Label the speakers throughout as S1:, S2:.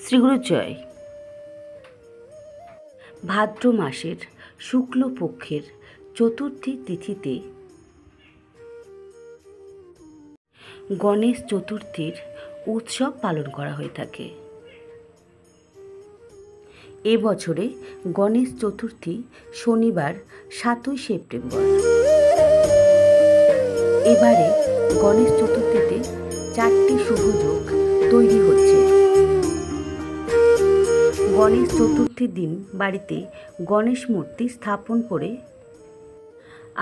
S1: শ্রীগুরু জয়। ভাদ্র মাসের শুক্লপক্ষের চতুর্থী তিথিতে গণেশ চতুর্থীর উৎসব পালন করা হয়ে থাকে। এবছরে গণেশ চতুর্থী শনিবার 7ই সেপ্টেম্বর। এবারে গণেশ চতুর্থীতে 4টি শুভযোগ তৈরি হচ্ছে। গণেশ চতুর্থীর দিন বাড়িতে গণেশ মূর্তি স্থাপন করে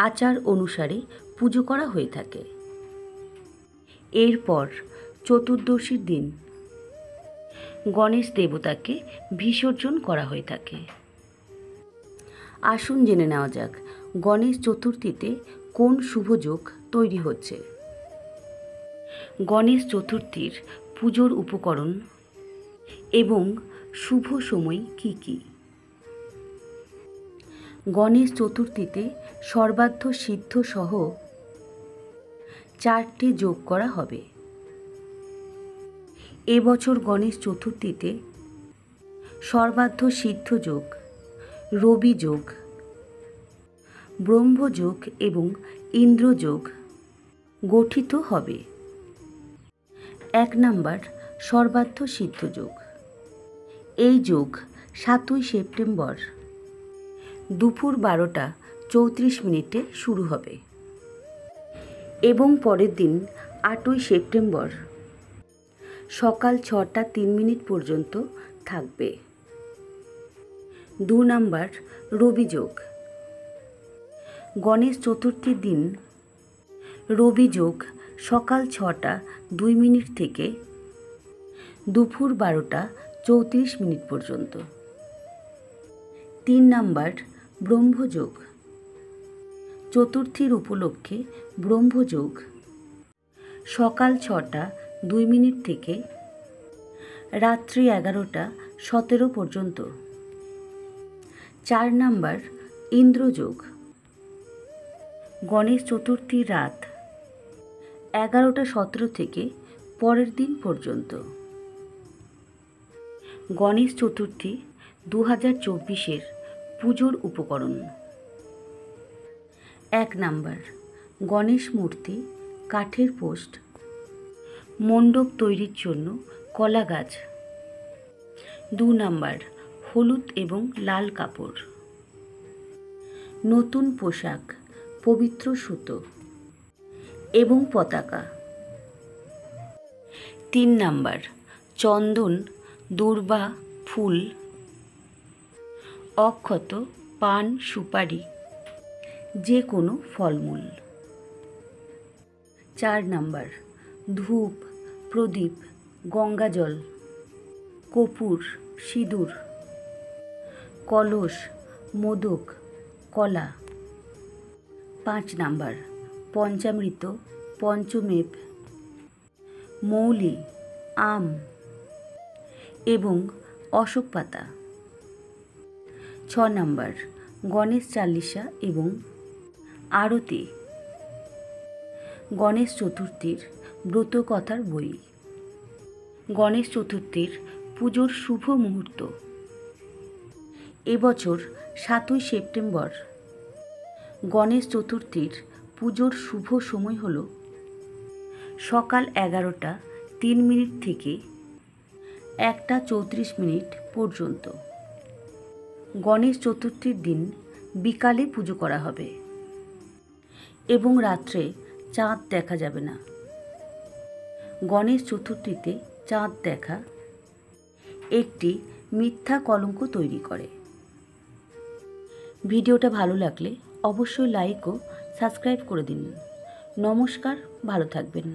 S1: আচার অনুসারে পুজো করা হয়ে থাকে। এরপর চতুর্দশীর দিন গণেশ দেবতাকে বিসর্জন করা হয়ে থাকে। আসুন জেনে নেওয়া যাক গণেশ চতুর্থীতে কোন শুভযোগ তৈরি হচ্ছে। গণেশ চতুর্থীর পুজোর উপকরণ এবং শুভ সময় কি কি। গণেশ চতুর্থীতে সর্বার্থ সিদ্ধ সহ 4টি যোগ করা হবে। এবছর গণেশ চতুর্থীতে সর্বার্থ সিদ্ধ যোগ, রবি যোগ, ব্রহ্মযোগ এবং ইন্দ্রযোগ গঠিত হবে। 1 নম্বর সর্বার্থ সিদ্ধ যোগ। এই যোগ 7ই সেপ্টেম্বর দুপুর 12:34 শুরু হবে এবং পরের দিন 8ই সেপ্টেম্বর সকাল 6:03 পর্যন্ত থাকবে। 2 নম্বর রবি যোগ। গণেশ চতুর্থীর দিন রবি যোগ সকাল 6:02 থেকে দুপুর 12:34 পর্যন্ত। 3 নম্বর ব্রহ্মযোগ। চতুর্থীর উপলক্ষে ব্রহ্মযোগ সকাল 6:02 থেকে রাত্রি 11:17 পর্যন্ত। 4 নম্বর ইন্দ্রযোগ। গণেশ চতুর্থীর রাত 11:17 থেকে পরের দিন পর্যন্ত। গণেশ চতুর্থী 2024-এর পুজোর উপকরণ। 1 নম্বর গণেশ মূর্তি, কাঠের পোস্ট, মণ্ডপ তৈরির জন্য কলা গাছ। 2 নম্বর হলুদ এবং লাল কাপড়, নতুন পোশাক, পবিত্র সুতো এবং পতাকা। 3 নম্বর চন্দন, দূর্বা, ফুল, অক্ষত, পান, সুপারি, যে কোনো ফলমূল। 4 নম্বর ধূপ, প্রদীপ, গঙ্গাজল, কর্পূর, সিঁদুর, কলস, মোদক, কলা। 5 নম্বর পঞ্চামৃত, পঞ্চমেভ, মৌলি, আম এবং অশোক পাতা। 6 নম্বর গণেশ চালিসা এবং আরতি। গণেশ চতুর্থীর ব্রতকথার বই। গণেশ চতুর্থীর পুজোর শুভ মুহূর্ত। এবছর 7ই সেপ্টেম্বর গণেশ চতুর্থীর পুজোর শুভ সময় হল সকাল 11:03 থেকে 1:34 পর্যন্ত। গণেশ চতুর্থীর দিন বিকালে পুজো করা হবে এবং রাত্রে চাঁদ দেখা যাবে না। গণেশ চতুর্থীতে চাঁদ দেখা একটি মিথ্যা কলঙ্ক তৈরি করে। ভিডিওটা ভালো লাগলে অবশ্যই লাইক ও সাবস্ক্রাইব করে দিন। নমস্কার, ভালো থাকবেন।